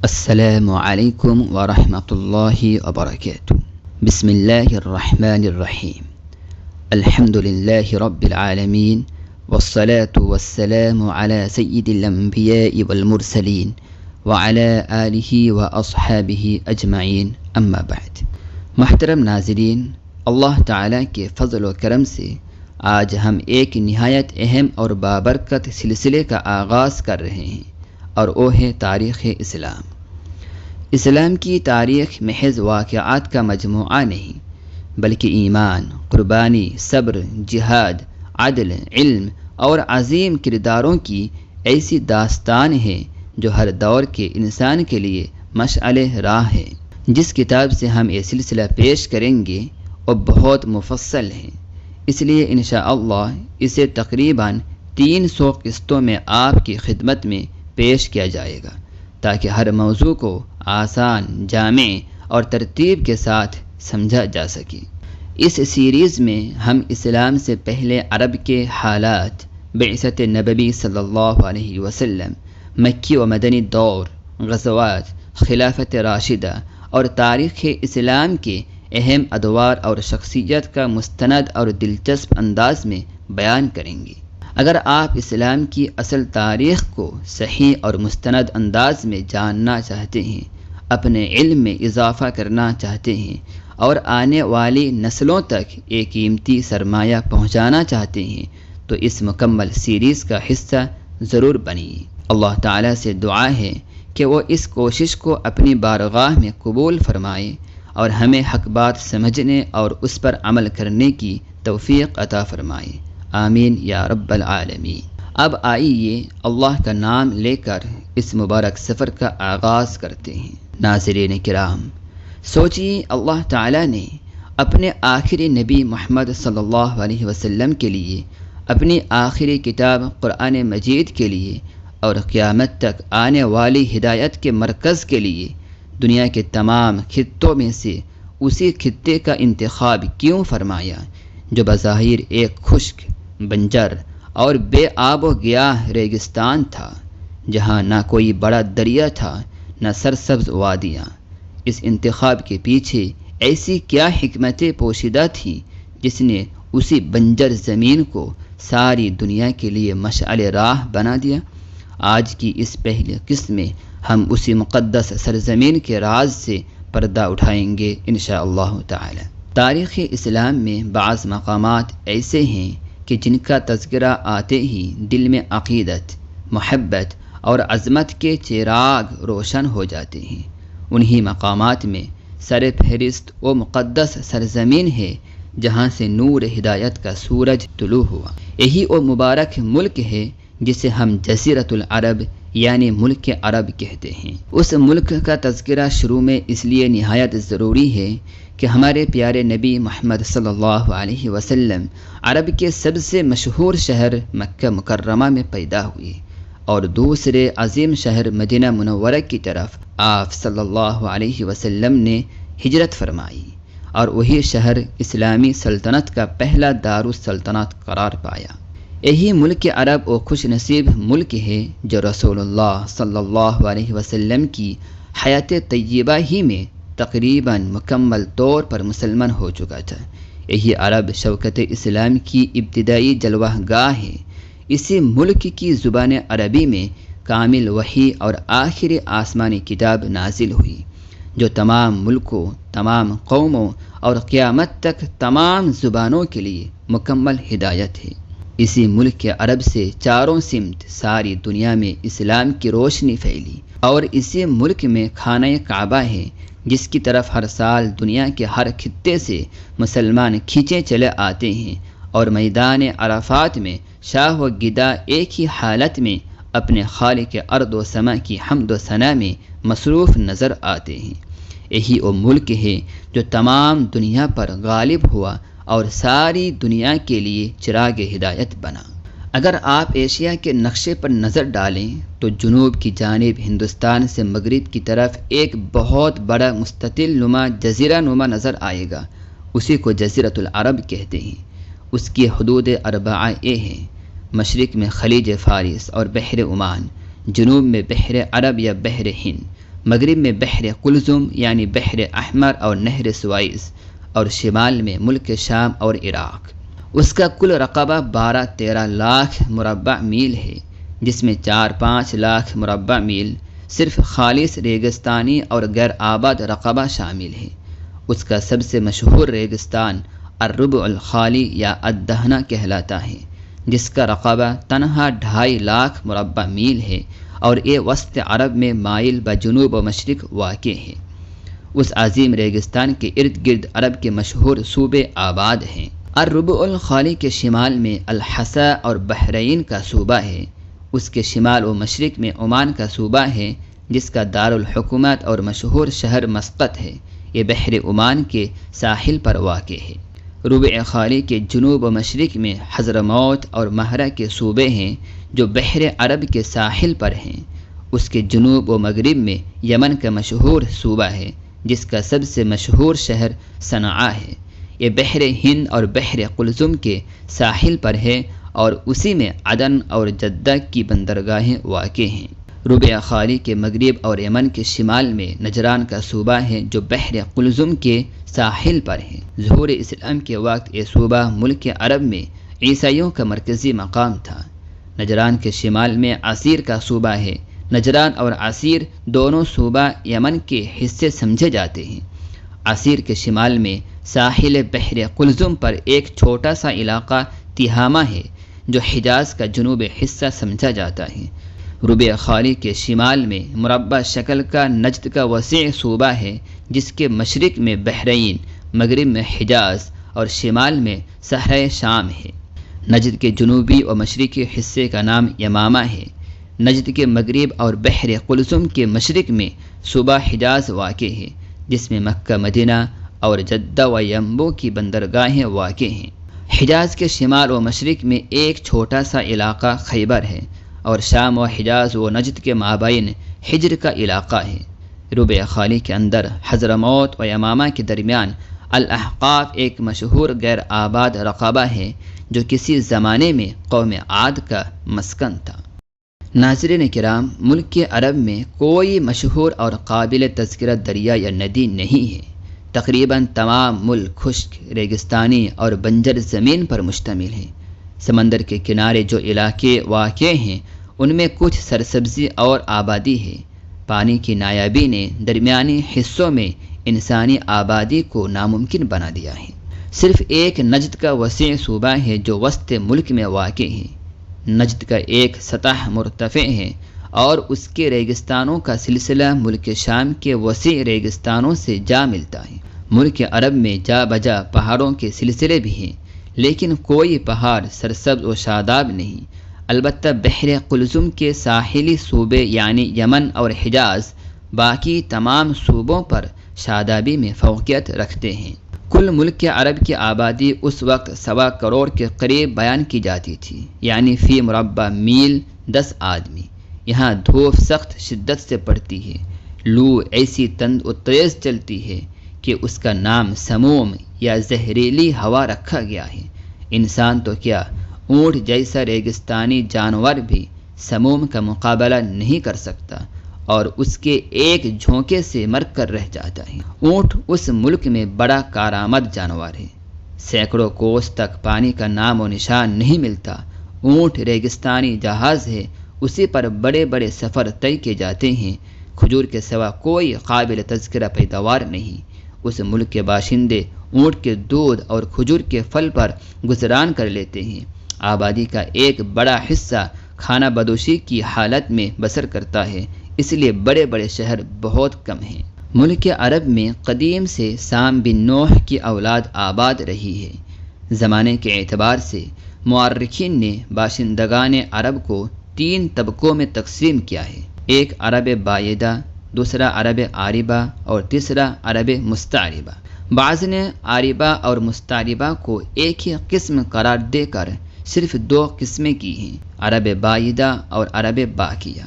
السلام علیکم ورحمۃ اللہ وبرکاتہ۔ بسم اللہ الرحمن الرحیم۔ الحمد للہ رب العالمین والصلاة والسلام علی سید الانبیاء والمرسلین وعلی آلہ واصحابہ اجمعین، اما بعد۔ محترم ناظرین، اللہ تعالیٰ کے فضل و کرم سے آج ہم ایک نہایت اہم اور بابرکت سلسلے کا آغاز کر رہے ہیں، اور وہ ہے تاریخ اسلام۔ اسلام کی تاریخ محض واقعات کا مجموعہ نہیں، بلکہ ایمان، قربانی، صبر، جہاد، عدل، علم اور عظیم کرداروں کی ایسی داستان ہے جو ہر دور کے انسان کے لیے مشعل راہ ہے۔ جس کتاب سے ہم یہ سلسلہ پیش کریں گے وہ بہت مفصل ہے، اس لیے انشاءاللہ اسے تقریباً 300 قسطوں میں آپ کی خدمت میں پیش کیا جائے گا، تاکہ ہر موضوع کو آسان، جامع اور ترتیب کے ساتھ سمجھا جا سکے۔ اس سیریز میں ہم اسلام سے پہلے عرب کے حالات، بعثت نبوی صلی اللہ علیہ وسلم، مکی و مدنی دور، غزوات، خلافت راشدہ اور تاریخ اسلام کے اہم ادوار اور شخصیت کا مستند اور دلچسپ انداز میں بیان کریں گے۔ اگر آپ اسلام کی اصل تاریخ کو صحیح اور مستند انداز میں جاننا چاہتے ہیں، اپنے علم میں اضافہ کرنا چاہتے ہیں اور آنے والی نسلوں تک ایک قیمتی سرمایہ پہنچانا چاہتے ہیں تو اس مکمل سیریز کا حصہ ضرور بنیے۔ اللہ تعالیٰ سے دعا ہے کہ وہ اس کوشش کو اپنی بارگاہ میں قبول فرمائے اور ہمیں حق بات سمجھنے اور اس پر عمل کرنے کی توفیق عطا فرمائے، آمین یا رب العالمین۔ اب آئیے اللہ کا نام لے کر اس مبارک سفر کا آغاز کرتے ہیں۔ ناظرین کرام، سوچئے اللہ تعالیٰ نے اپنے آخری نبی محمد صلی اللہ علیہ وسلم کے لیے، اپنی آخری کتاب قرآن مجید کے لیے اور قیامت تک آنے والی ہدایت کے مرکز کے لیے دنیا کے تمام خطوں میں سے اسی خطے کا انتخاب کیوں فرمایا جو بظاہر ایک خشک، بنجر اور بے آب و گیاہ ریگستان تھا، جہاں نہ کوئی بڑا دریا تھا نہ سرسبز وادیاں۔ اس انتخاب کے پیچھے ایسی کیا حکمتیں پوشیدہ تھیں جس نے اسی بنجر زمین کو ساری دنیا کے لیے مشعل راہ بنا دیا؟ آج کی اس پہلی قسط میں ہم اسی مقدس سرزمین کے راز سے پردہ اٹھائیں گے انشاءاللہ تعالی۔ تاریخ اسلام میں بعض مقامات ایسے ہیں کہ جن کا تذکرہ آتے ہی دل میں عقیدت، محبت اور عظمت کے چراغ روشن ہو جاتے ہیں۔ انہی مقامات میں سر فہرست وہ مقدس سرزمین ہے جہاں سے نور ہدایت کا سورج طلوع ہوا۔ یہی وہ مبارک ملک ہے جسے ہم جزیرۃ العرب یعنی ملک عرب کہتے ہیں۔ اس ملک کا تذکرہ شروع میں اس لیے نہایت ضروری ہے کہ ہمارے پیارے نبی محمد صلی اللہ علیہ وسلم عرب کے سب سے مشہور شہر مکہ مکرمہ میں پیدا ہوئے اور دوسرے عظیم شہر مدینہ منورہ کی طرف آپ صلی اللہ علیہ وسلم نے ہجرت فرمائی، اور وہی شہر اسلامی سلطنت کا پہلا دارالسلطنت قرار پایا۔ یہی ملک عرب وہ خوش نصیب ملک ہے جو رسول اللہ صلی اللہ علیہ وسلم کی حیات طیبہ ہی میں تقریباً مکمل طور پر مسلمان ہو چکا تھا۔ یہی عرب شوکت اسلام کی ابتدائی جلوہ گاہ ہے۔ اسی ملک کی زبان عربی میں کامل وحی اور آخری آسمانی کتاب نازل ہوئی جو تمام ملکوں، تمام قوموں اور قیامت تک تمام زبانوں کے لیے مکمل ہدایت ہے۔ اسی ملک عرب سے چاروں سمت ساری دنیا میں اسلام کی روشنی پھیلی، اور اسی ملک میں خانہ کعبہ ہے جس کی طرف ہر سال دنیا کے ہر خطے سے مسلمان کھینچے چلے آتے ہیں، اور میدان عرفات میں شاہ و گدا ایک ہی حالت میں اپنے خالق ارض و سما کی حمد و ثنا میں مصروف نظر آتے ہیں۔ یہی وہ ملک ہے جو تمام دنیا پر غالب ہوا اور ساری دنیا کے لیے چراغ ہدایت بنا۔ اگر آپ ایشیا کے نقشے پر نظر ڈالیں تو جنوب کی جانب ہندوستان سے مغرب کی طرف ایک بہت بڑا مستطیل نما جزیرہ نما نظر آئے گا، اسی کو جزیرۃ العرب کہتے ہیں۔ اس کی حدود اربعہ یہ ہیں: مشرق میں خلیج فارس اور بحر عمان، جنوب میں بحر عرب یا بحر ہند، مغرب میں بحر قلزم یعنی بحر احمر اور نہر سوائس، اور شمال میں ملک شام اور عراق۔ اس کا کل رقبہ 12-13 لاکھ مربع میل ہے، جس میں 4-5 لاکھ مربع میل صرف خالص ریگستانی اور غیر آباد رقبہ شامل ہے۔ اس کا سب سے مشہور ریگستان الربع الخالی یا الدہنہ کہلاتا ہے، جس کا رقبہ تنہا 2.5 لاکھ مربع میل ہے اور یہ وسط عرب میں مائل بجنوب و مشرق واقع ہے۔ اس عظیم ریگستان کے ارد گرد عرب کے مشہور صوبے آباد ہیں۔ الربع الخالی کے شمال میں الحسا اور بحرین کا صوبہ ہے۔ اس کے شمال و مشرق میں عمان کا صوبہ ہے، جس کا دارالحکومت اور مشہور شہر مسقط ہے۔ یہ بحر عمان کے ساحل پر واقع ہے۔ ربع خالی کے جنوب و مشرق میں حضرموت اور مہرہ کے صوبے ہیں، جو بحر عرب کے ساحل پر ہیں۔ اس کے جنوب و مغرب میں یمن کا مشہور صوبہ ہے، جس کا سب سے مشہور شہر صنعاء ہے۔ یہ بحر ہند اور بحر قلزم کے ساحل پر ہے اور اسی میں عدن اور جدہ کی بندرگاہیں واقع ہیں۔ ربع خالی کے مغرب اور یمن کے شمال میں نجران کا صوبہ ہے، جو بحر قلزم کے ساحل پر ہے۔ ظہور اسلام کے وقت یہ صوبہ ملک عرب میں عیسائیوں کا مرکزی مقام تھا۔ نجران کے شمال میں عسیر کا صوبہ ہے۔ نجران اور عسیر دونوں صوبہ یمن کے حصے سمجھے جاتے ہیں۔ عسیر کے شمال میں ساحل بحر قلزم پر ایک چھوٹا سا علاقہ تہامہ ہے، جو حجاز کا جنوبی حصہ سمجھا جاتا ہے۔ ربع خالی کے شمال میں مربع شکل کا نجد کا وسیع صوبہ ہے، جس کے مشرق میں بحرین، مغرب میں حجاز اور شمال میں صحرائے شام ہے۔ نجد کے جنوبی و مشرقی حصے کا نام یمامہ ہے۔ نجد کے مغرب اور بحر قلزم کے مشرق میں صوبہ حجاز واقع ہے، جس میں مکہ مدینہ اور جدہ و ینبو کی بندرگاہیں واقع ہیں۔ حجاز کے شمال و مشرق میں ایک چھوٹا سا علاقہ خیبر ہے اور شام و حجاز و نجد کے مابین حجر کا علاقہ ہے۔ ربع خالی کے اندر حضرموت و یمامہ کے درمیان الاحقاف ایک مشہور غیر آباد رقبہ ہے، جو کسی زمانے میں قوم عاد کا مسکن تھا۔ ناظرین کرام، ملک عرب میں کوئی مشہور اور قابل تذکرہ دریا یا ندی نہیں ہے۔ تقریباً تمام ملک خشک، ریگستانی اور بنجر زمین پر مشتمل ہے۔ سمندر کے کنارے جو علاقے واقع ہیں، ان میں کچھ سرسبزی اور آبادی ہے۔ پانی کی نایابی نے درمیانی حصوں میں انسانی آبادی کو ناممکن بنا دیا ہے۔ صرف ایک نجد کا وسیع صوبہ ہے جو وسط ملک میں واقع ہے۔ نجد کا ایک سطح مرتفع ہے اور اس کے ریگستانوں کا سلسلہ ملک شام کے وسیع ریگستانوں سے جا ملتا ہے۔ ملک عرب میں جا بجا پہاڑوں کے سلسلے بھی ہیں، لیکن کوئی پہاڑ سرسبز و شاداب نہیں۔ البتہ بحر قلزم کے ساحلی صوبے یعنی یمن اور حجاز باقی تمام صوبوں پر شادابی میں فوقیت رکھتے ہیں۔ کل ملک عرب کی آبادی اس وقت 1.25 کروڑ کے قریب بیان کی جاتی تھی، یعنی فی مربع میل 10 آدمی۔ یہاں دھوپ سخت شدت سے پڑتی ہے، لو ایسی تند و تیز چلتی ہے کہ اس کا نام سموم یا زہریلی ہوا رکھا گیا ہے۔ انسان تو کیا، اونٹ جیسا ریگستانی جانور بھی سموم کا مقابلہ نہیں کر سکتا اور اس کے ایک جھونکے سے مر کر رہ جاتا ہے۔ اونٹ اس ملک میں بڑا کارآمد جانور ہے۔ سینکڑوں کوس تک پانی کا نام و نشان نہیں ملتا۔ اونٹ ریگستانی جہاز ہے، اسی پر بڑے بڑے سفر طے کیے جاتے ہیں۔ کھجور کے سوا کوئی قابل تذکرہ پیداوار نہیں۔ اس ملک کے باشندے اونٹ کے دودھ اور کھجور کے پھل پر گزران کر لیتے ہیں۔ آبادی کا ایک بڑا حصہ کھانا بدوشی کی حالت میں بسر کرتا ہے، اس لیے بڑے بڑے شہر بہت کم ہیں۔ ملک عرب میں قدیم سے سام بن نوح کی اولاد آباد رہی ہے۔ زمانے کے اعتبار سے مورخین نے باشندگان عرب کو 3 طبقوں میں تقسیم کیا ہے۔ ایک عرب بائدہ، دوسرا عرب عاربہ اور تیسرا عرب مستعربہ۔ بعض نے عاربہ اور مستعربہ کو ایک ہی قسم قرار دے کر صرف 2 قسمیں کی ہیں، عرب بائدہ اور عرب باقیہ۔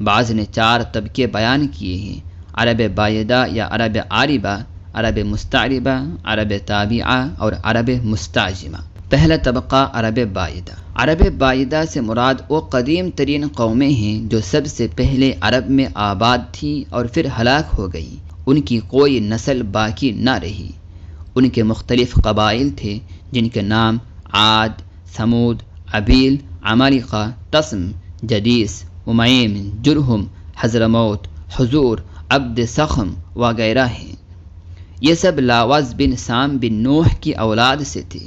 بعض نے 4 طبقے بیان کیے ہیں، عرب بائدہ یا عرب عاربہ، عرب مستعربہ، عرب تابعہ اور عرب مستعجمہ۔ پہلا طبقہ عرب بائدہ۔ عرب بائدہ سے مراد وہ قدیم ترین قومیں ہیں جو سب سے پہلے عرب میں آباد تھیں اور پھر ہلاک ہو گئی، ان کی کوئی نسل باقی نہ رہی۔ ان کے مختلف قبائل تھے جن کے نام عاد، ثمود، ابیل، عمالقہ، تسم، جدیس، امیم، جرہم، حضرموت، حضور، عبد سخم وغیرہ ہیں۔ یہ سب لاوز بن سام بن نوح کی اولاد سے تھے۔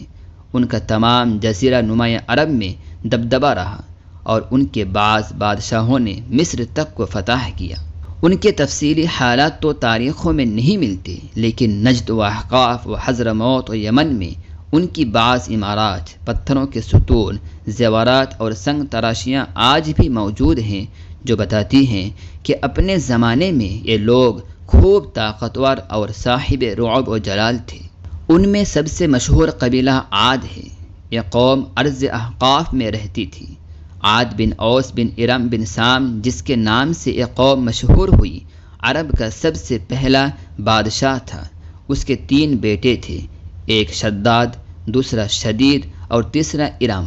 ان کا تمام جزیرہ نما عرب میں دبدبہ رہا اور ان کے بعض بادشاہوں نے مصر تک کو فتح کیا۔ ان کے تفصیلی حالات تو تاریخوں میں نہیں ملتے، لیکن نجد و احقاف و حضرموت و یمن میں ان کی بعض عمارات، پتھروں کے ستون، زیورات اور سنگ تراشیاں آج بھی موجود ہیں جو بتاتی ہیں کہ اپنے زمانے میں یہ لوگ خوب طاقتور اور صاحب رعب و جلال تھے۔ ان میں سب سے مشہور قبیلہ عاد ہے۔ یہ قوم ارض احقاف میں رہتی تھی۔ عاد بن اوس بن ارم بن سام جس کے نام سے یہ قوم مشہور ہوئی، عرب کا سب سے پہلا بادشاہ تھا۔ اس کے 3 بیٹے تھے، ایک شداد، دوسرا شدید اور تیسرا ارم،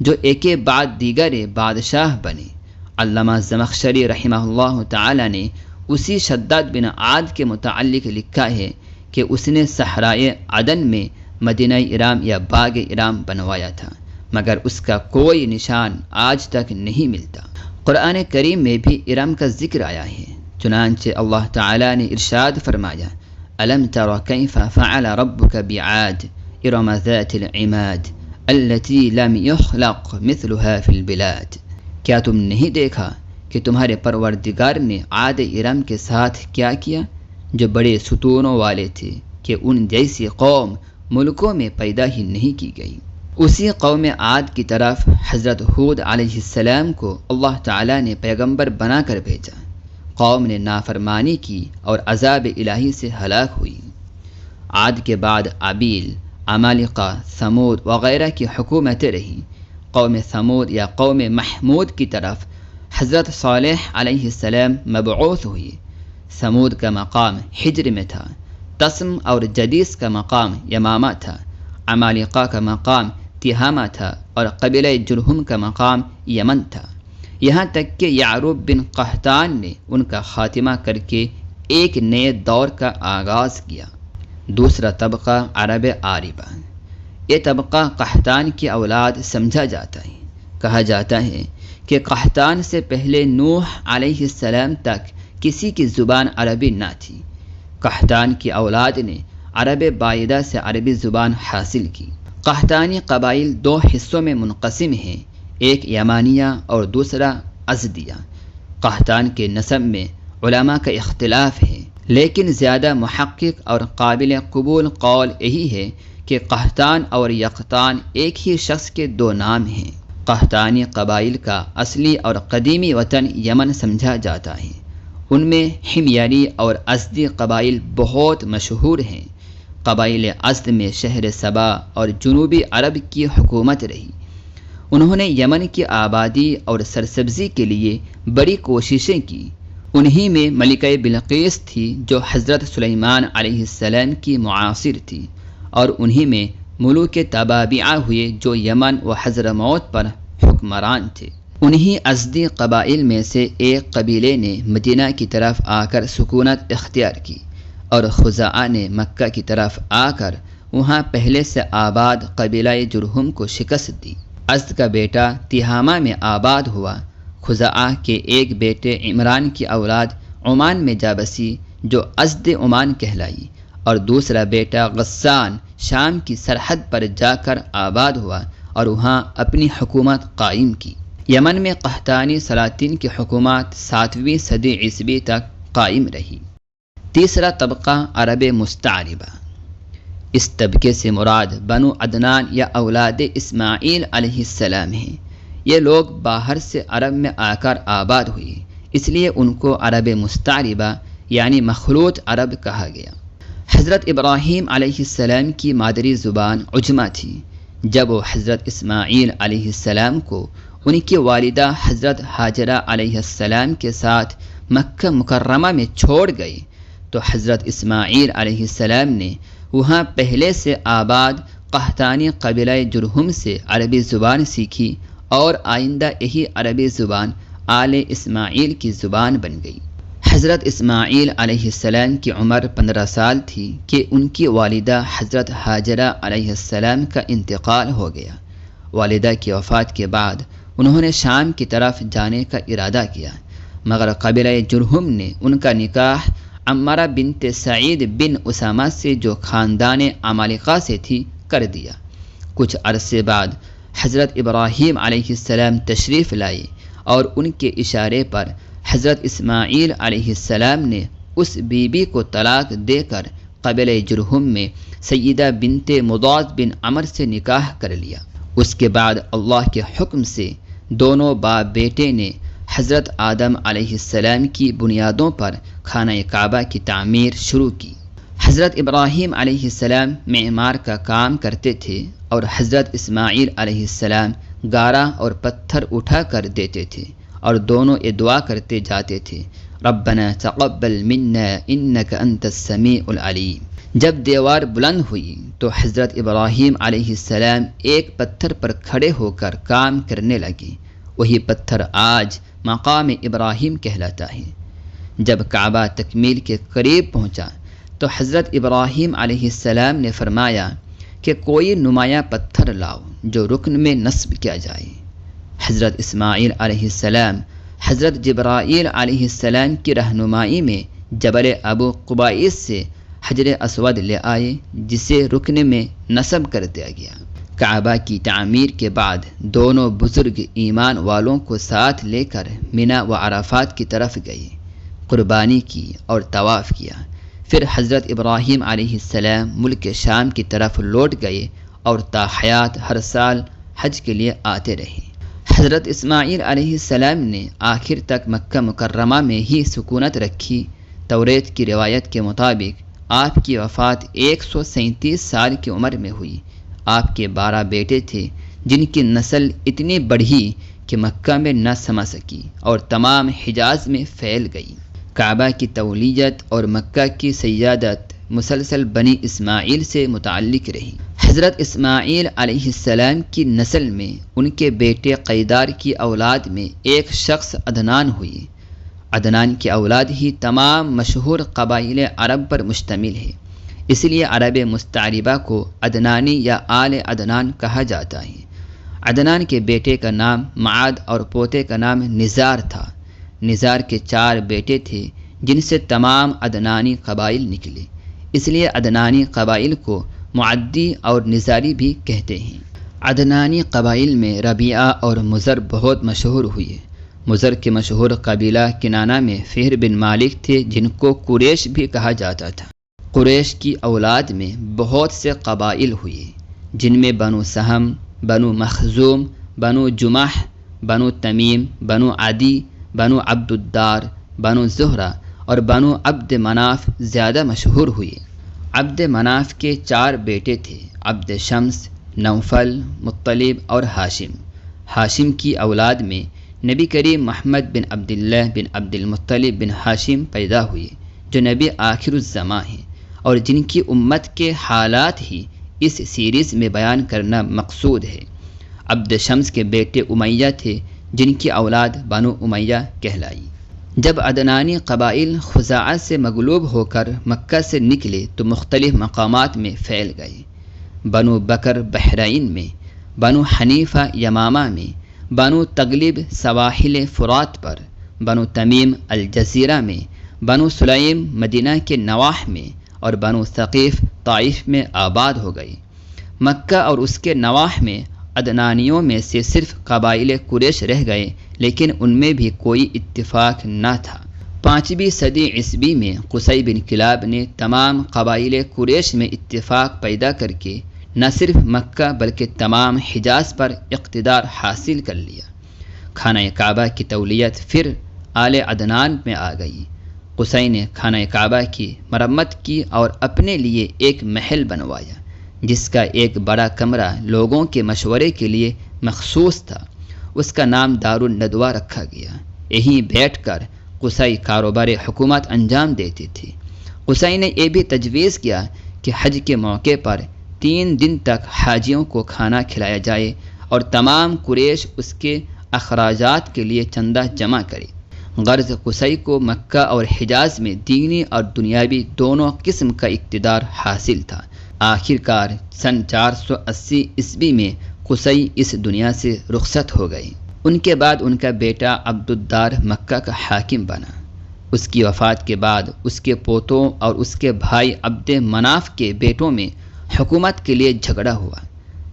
جو ایک بعد دیگر بادشاہ بنے۔ علامہ زمخشری رحمہ اللہ تعالی نے اسی شداد بن عاد کے متعلق لکھا ہے کہ اس نے صحرائے عدن میں مدینہ ارام یا باغ ارام بنوایا تھا، مگر اس کا کوئی نشان آج تک نہیں ملتا۔ قرآن کریم میں بھی ارم کا ذکر آیا ہے، چنانچہ اللہ تعالی نے ارشاد فرمایا: أَلَمْ تَرَ كَيْفَ فَعَلَ رَبُّكَ بِعَادٍ إِرَمَ ذَاتِ الْعِمَادِ الَّتِي لَمْ يُخْلَقْ مِثْلُهَا فِي الْبِلَادِ۔ کیا تم نہیں دیکھا کہ تمہارے پروردگار نے عاد ارم کے ساتھ کیا کیا، جو بڑے ستونوں والے تھے کہ ان جیسی قوم ملکوں میں پیدا ہی نہیں کی گئی۔ اسی قوم عاد کی طرف حضرت ہود علیہ السلام کو اللہ تعالیٰ نے پیغمبر بنا کر بھیجا۔ قوم نے نافرمانی کی اور عذاب الہی سے ہلاک ہوئی۔ عاد کے بعد ابیل، عمالقہ، ثمود وغیرہ کی حکومتیں رہیں۔ قوم ثمود یا قوم محمود کی طرف حضرت صالح علیہ السلام مبعوث ہوئی۔ ثمود کا مقام حجر میں تھا، تسم اور جدیس کا مقام یمامہ تھا، عمالقہ کا مقام تہامہ تھا اور قبیلہ جرہم کا مقام یمن تھا، یہاں تک کہ یعروب بن قحطان نے ان کا خاتمہ کر کے ایک نئے دور کا آغاز کیا۔ دوسرا طبقہ عرب عاربہ۔ یہ طبقہ قحطان کی اولاد سمجھا جاتا ہے۔ کہا جاتا ہے کہ قحطان سے پہلے نوح علیہ السلام تک کسی کی زبان عربی نہ تھی۔ قحطان کی اولاد نے عرب بائدہ سے عربی زبان حاصل کی۔ قحطانی قبائل 2 حصوں میں منقسم ہیں، ایک یمانیہ اور دوسرا ازدیہ۔ قحطان کے نسب میں علماء کا اختلاف ہے، لیکن زیادہ محقق اور قابل قبول قول یہی ہے کہ قحطان اور یقطان ایک ہی شخص کے 2 نام ہیں۔ قحطانی قبائل کا اصلی اور قدیمی وطن یمن سمجھا جاتا ہے۔ ان میں حمیری اور ازدی قبائل بہت مشہور ہیں۔ قبائل ازد میں شہر سبا اور جنوبی عرب کی حکومت رہی۔ انہوں نے یمن کی آبادی اور سرسبزی کے لیے بڑی کوششیں کی۔ انہی میں ملکہ بلقیس تھی جو حضرت سلیمان علیہ السلام کی معاصر تھی، اور انہی میں ملوک تبابعہ ہوئے جو یمن و حضرموت پر حکمران تھے۔ انہی ازدی قبائل میں سے ایک قبیلے نے مدینہ کی طرف آ کر سکونت اختیار کی، اور خزاعہ نے مکہ کی طرف آ کر وہاں پہلے سے آباد قبیلہ جرہم کو شکست دی۔ ازد کا بیٹا تہامہ میں آباد ہوا۔ خزاعہ کے ایک بیٹے عمران کی اولاد عمان میں جا بسی جو ازد عمان کہلائی، اور دوسرا بیٹا غسان شام کی سرحد پر جا کر آباد ہوا اور وہاں اپنی حکومت قائم کی۔ یمن میں قحطانی سلاطین کی حکومت 7ویں صدی عیسوی تک قائم رہی۔ تیسرا طبقہ عرب مستعربہ۔ اس طبقے سے مراد بنو عدنان یا اولاد اسماعیل علیہ السلام ہیں۔ یہ لوگ باہر سے عرب میں آ کر آباد ہوئے، اس لیے ان کو عرب مستعربہ یعنی مخلوط عرب کہا گیا۔ حضرت ابراہیم علیہ السلام کی مادری زبان عجمہ تھی۔ جب وہ حضرت اسماعیل علیہ السلام کو ان کی والدہ حضرت ہاجرہ علیہ السلام کے ساتھ مکہ مکرمہ میں چھوڑ گئے تو حضرت اسماعیل علیہ السلام نے وہاں پہلے سے آباد قحطانی قبیلہ جرہم سے عربی زبان سیکھی اور آئندہ یہی عربی زبان آل اسماعیل کی زبان بن گئی۔ حضرت اسماعیل علیہ السلام کی عمر 15 سال تھی کہ ان کی والدہ حضرت ہاجرہ علیہ السلام کا انتقال ہو گیا۔ والدہ کی وفات کے بعد انہوں نے شام کی طرف جانے کا ارادہ کیا، مگر قبیلہ جرہم نے ان کا نکاح عمرہ بنت سعید بن اسامہ سے جو خاندان عمالقہ سے تھی کر دیا۔ کچھ عرصے بعد حضرت ابراہیم علیہ السلام تشریف لائے اور ان کے اشارے پر حضرت اسماعیل علیہ السلام نے اس بیوی کو طلاق دے کر قبیلہ جرہم میں سیدہ بنت مضاد بن عمر سے نکاح کر لیا۔ اس کے بعد اللہ کے حکم سے دونوں باپ بیٹے نے حضرت آدم علیہ السلام کی بنیادوں پر خانہ کعبہ کی تعمیر شروع کی۔ حضرت ابراہیم علیہ السلام معمار کا کام کرتے تھے اور حضرت اسماعیل علیہ السلام گارا اور پتھر اٹھا کر دیتے تھے اور دونوں یہ دعا کرتے جاتے تھے، ربنا تقبل منا انک انت السمیع العلیم۔ جب دیوار بلند ہوئی تو حضرت ابراہیم علیہ السلام ایک پتھر پر کھڑے ہو کر کام کرنے لگے، وہی پتھر آج مقام ابراہیم کہلاتا ہے۔ جب کعبہ تکمیل کے قریب پہنچا تو حضرت ابراہیم علیہ السلام نے فرمایا کہ کوئی نمایاں پتھر لاؤ جو رکن میں نصب کیا جائے۔ حضرت اسماعیل علیہ السلام حضرت جبرائیل علیہ السلام کی رہنمائی میں جبل ابو قبائس سے حجر اسود لے آئے، جسے رکن میں نصب کر دیا گیا۔ کعبہ کی تعمیر کے بعد دونوں بزرگ ایمان والوں کو ساتھ لے کر منا و عرفات کی طرف گئے، قربانی کی اور طواف کیا۔ پھر حضرت ابراہیم علیہ السلام ملک شام کی طرف لوٹ گئے اور تا حیات ہر سال حج کے لیے آتے رہے۔ حضرت اسماعیل علیہ السلام نے آخر تک مکہ مکرمہ میں ہی سکونت رکھی۔ توریت کی روایت کے مطابق آپ کی وفات 137 سال کی عمر میں ہوئی۔ آپ کے 12 بیٹے تھے جن کی نسل اتنی بڑھی کہ مکہ میں نہ سما سکی اور تمام حجاز میں پھیل گئی۔ کعبہ کی تولیت اور مکہ کی سیادت مسلسل بنی اسماعیل سے متعلق رہی۔ حضرت اسماعیل علیہ السلام کی نسل میں ان کے بیٹے قیدار کی اولاد میں ایک شخص عدنان ہوئی۔ عدنان کی اولاد ہی تمام مشہور قبائل عرب پر مشتمل ہے، اس لیے عرب مستعربہ کو عدنانی یا آل عدنان کہا جاتا ہے۔ عدنان کے بیٹے کا نام معاد اور پوتے کا نام نزار تھا۔ نزار کے 4 بیٹے تھے جن سے تمام عدنانی قبائل نکلے، اس لیے عدنانی قبائل کو معدی اور نزاری بھی کہتے ہیں۔ عدنانی قبائل میں ربیعہ اور مضر بہت مشہور ہوئے۔ مضر کے مشہور قبیلہ کنانہ میں فہر بن مالک تھے جن کو قریش بھی کہا جاتا تھا۔ قریش کی اولاد میں بہت سے قبائل ہوئے جن میں بنو سہم، بنو مخزوم، بنو جمح، بنو تمیم، بنو عدی، بنو عبد الدار، بنو زہرہ اور بنو عبد مناف زیادہ مشہور ہوئے۔ عبد مناف کے 4 بیٹے تھے، عبد شمس، نوفل، مطلب اور ہاشم۔ ہاشم کی اولاد میں نبی کریم محمد بن عبداللہ بن عبد المطلب بن ہاشم پیدا ہوئے جو نبی آخر الزماں ہیں اور جن کی امت کے حالات ہی اس سیریز میں بیان کرنا مقصود ہے۔ عبد شمس کے بیٹے امیہ تھے جن کی اولاد بنو امیہ کہلائی۔ جب عدنانی قبائل خزاعہ سے مغلوب ہو کر مکہ سے نکلے تو مختلف مقامات میں پھیل گئے۔ بنو بکر بحرین میں، بنو حنیفہ یمامہ میں، بنو تغلب سواحل فرات پر، بنو تمیم الجزیرہ میں، بنو سلیم مدینہ کے نواح میں اور بنو ثقیف طائف میں آباد ہو گئی۔ مکہ اور اس کے نواح میں عدنانیوں میں سے صرف قبائل قریش رہ گئے، لیکن ان میں بھی کوئی اتفاق نہ تھا۔ 5ویں صدی عیسوی میں قصی بن کلاب نے تمام قبائل قریش میں اتفاق پیدا کر کے نہ صرف مکہ بلکہ تمام حجاز پر اقتدار حاصل کر لیا۔ خانہ کعبہ کی تولیت پھر آل عدنان میں آ گئی۔ قصی نے خانہ کعبہ کی مرمت کی اور اپنے لیے ایک محل بنوایا جس کا ایک بڑا کمرہ لوگوں کے مشورے کے لیے مخصوص تھا۔ اس کا نام دار الندوہ رکھا گیا۔ یہیں بیٹھ کر قصی کاروبار حکومت انجام دیتے تھے۔ قصی نے یہ بھی تجویز کیا کہ حج کے موقع پر 3 دن تک حاجیوں کو کھانا کھلایا جائے اور تمام قریش اس کے اخراجات کے لیے چندہ جمع کرے۔ غرض قصی کو مکہ اور حجاز میں دینی اور دنیاوی دونوں قسم کا اقتدار حاصل تھا۔ آخر کار سن 480 عیسوی میں قصی اس دنیا سے رخصت ہو گئی۔ ان کے بعد ان کا بیٹا عبدالدار مکہ کا حاکم بنا۔ اس کی وفات کے بعد اس کے پوتوں اور اس کے بھائی عبد مناف کے بیٹوں میں حکومت کے لیے جھگڑا ہوا۔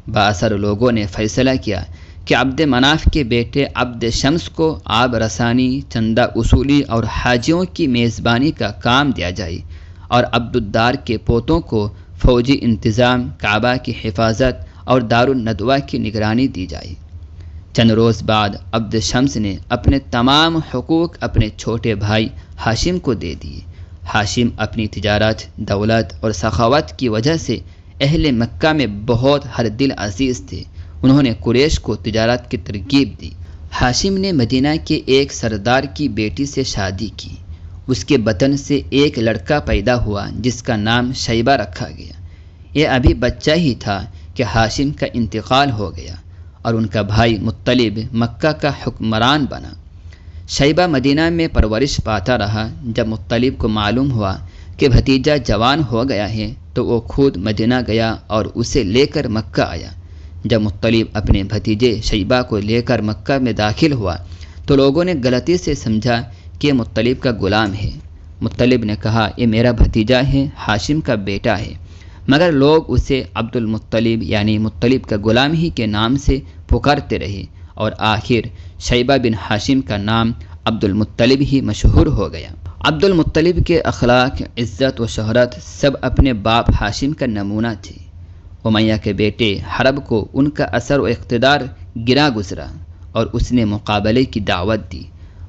بااثر لوگوں نے فیصلہ کیا کہ عبد مناف کے بیٹے عبد شمس کو آب رسانی، چندہ اصولی اور حاجیوں کی میزبانی کا کام دیا جائے اور عبدالدار کے پوتوں کو فوجی انتظام، کعبہ کی حفاظت اور دارالندوہ کی نگرانی دی جائے۔ چند روز بعد عبد شمس نے اپنے تمام حقوق اپنے چھوٹے بھائی ہاشم کو دے دیے۔ ہاشم اپنی تجارت، دولت اور سخاوت کی وجہ سے اہل مکہ میں بہت ہر دل عزیز تھے۔ انہوں نے قریش کو تجارت کی ترغیب دی۔ ہاشم نے مدینہ کے ایک سردار کی بیٹی سے شادی کی۔ اس کے بطن سے ایک لڑکا پیدا ہوا جس کا نام شیبہ رکھا گیا۔ یہ ابھی بچہ ہی تھا کہ ہاشم کا انتقال ہو گیا اور ان کا بھائی مطلب مکہ کا حکمران بنا۔ شیبہ مدینہ میں پرورش پاتا رہا۔ جب مطلب کو معلوم ہوا کہ بھتیجا جوان ہو گیا ہے تو وہ خود مدینہ گیا اور اسے لے کر مکہ آیا۔ جب مطلب اپنے بھتیجے شیبہ کو لے کر مکہ میں داخل ہوا تو لوگوں نے غلطی سے سمجھا کہ مطلب کا غلام ہے۔ مطلب نے کہا یہ میرا بھتیجا ہے، ہاشم کا بیٹا ہے، مگر لوگ اسے عبد المطلب یعنی مطلب کا غلام ہی کے نام سے پکارتے رہے اور آخر شیبہ بن ہاشم کا نام عبد المطلب ہی مشہور ہو گیا۔ عبد المطلب کے اخلاق، عزت و شہرت سب اپنے باپ ہاشم کا نمونہ تھے۔ امیہ کے بیٹے حرب کو ان کا اثر و اقتدار گرا گزرا اور اس نے مقابلے کی دعوت دی۔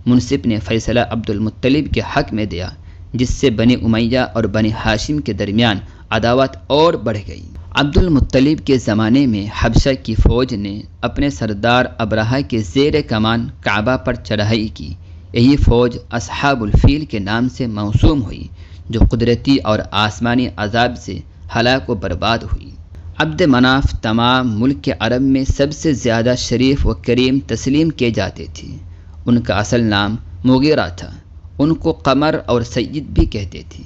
منصف نے فیصلہ عبد المطلب کے حق میں دیا، جس سے بنی امیہ اور بنی ہاشم کے درمیان عداوت اور بڑھ گئی۔ عبد المطلب کے زمانے میں حبشہ کی فوج نے اپنے سردار ابرہہ کے زیر کمان کعبہ پر چڑھائی کی۔ یہی فوج اصحاب الفیل کے نام سے موسوم ہوئی، جو قدرتی اور آسمانی عذاب سے ہلاک و برباد ہوئی۔ عبد مناف تمام ملک کے عرب میں سب سے زیادہ شریف و کریم تسلیم کیے جاتے تھے۔ ان کا اصل نام مغیرہ تھا۔ ان کو قمر اور سید بھی کہتے تھے،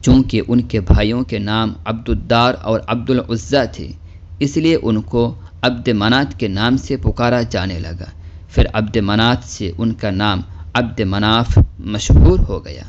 چونکہ ان کے بھائیوں کے نام عبدالدار اور عبدالعزیٰ تھے، اس لیے ان کو عبد منات کے نام سے پکارا جانے لگا۔ پھر عبد منات سے ان کا نام عبد مناف مشہور ہو گیا۔